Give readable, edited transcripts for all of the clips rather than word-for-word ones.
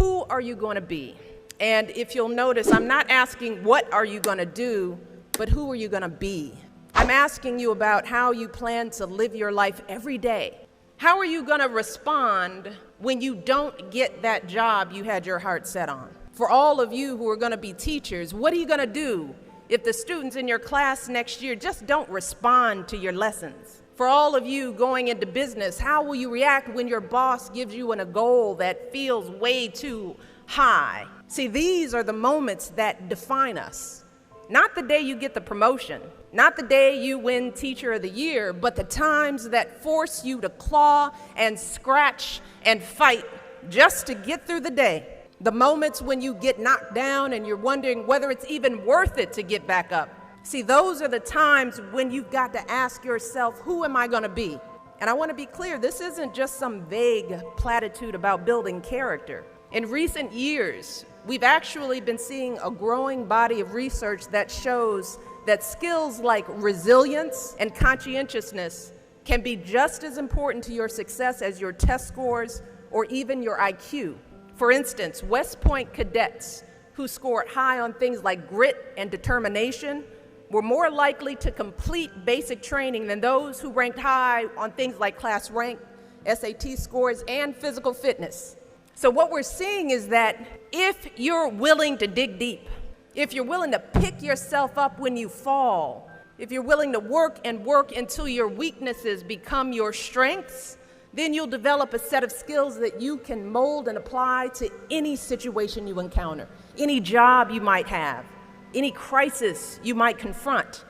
who are you going to be? And if you'll notice, I'm not asking what are you going to do, but who are you going to be? I'm asking you about how you plan to live your life every day. How are you going to respond when you don't get that job you had your heart set on? For all of you who are going to be teachers, what are you going to do if the students in your class next year just don't respond to your lessons? For all of you going into business, how will you react when your boss gives you a goal that feels way too high? See, these are the moments that define us. Not the day you get the promotion, not the day you win Teacher of the Year, but the times that force you to claw and scratch and fight just to get through the day. The moments when you get knocked down and you're wondering whether it's even worth it to get back up. See, those are the times when you've got to ask yourself, who am I going to be? And I want to be clear, this isn't just some vague platitude about building character. In recent years, we've actually been seeing a growing body of research that shows that skills like resilience and conscientiousness can be just as important to your success as your test scores or even your IQ. For instance, West Point cadets who scored high on things like grit and determination were more likely to complete basic training than those who ranked high on things like class rank, SAT scores, and physical fitness. So what we're seeing is that if you're willing to dig deep, if you're willing to pick yourself up when you fall, if you're willing to work and work until your weaknesses become your strengths, then you'll develop a set of skills that you can mold and apply to any situation you encounter, any job you might have, any crisis you might confront.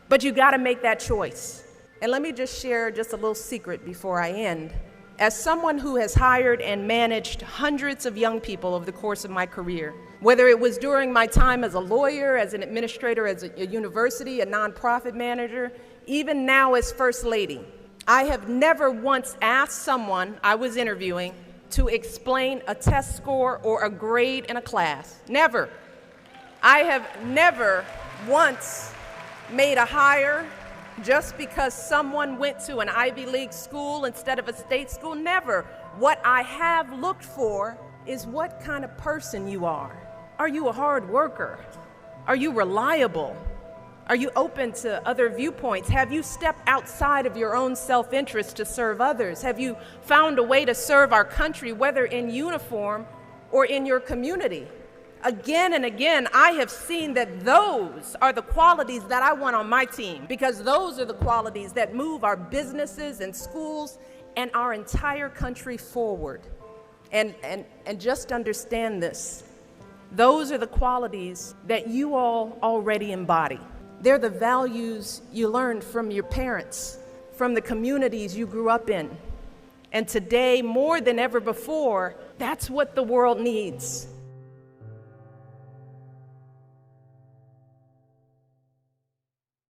But you got to make that choice. And let me just share just a little secret before I end. As someone who has hired and managed hundreds of young people over the course of my career, whether it was during my time as a lawyer, as an administrator, as a university, a nonprofit manager, even now as First Lady, I have never once asked someone I was interviewing to explain a test score or a grade in a class. Never. I have never once made a hire just because someone went to an Ivy League school instead of a state school. Never. What I have looked for is what kind of person you are. Are you a hard worker? Are you reliable? Are you open to other viewpoints? Have you stepped outside of your own self-interest to serve others? Have you found a way to serve our country, whether in uniform or in your community? Again and again, I have seen that those are the qualities that I want on my team, because those are the qualities that move our businesses and schools and our entire country forward. And just understand this. Those are the qualities that you all already embody. They're the values you learned from your parents, from the communities you grew up in. And today, more than ever before, that's what the world needs.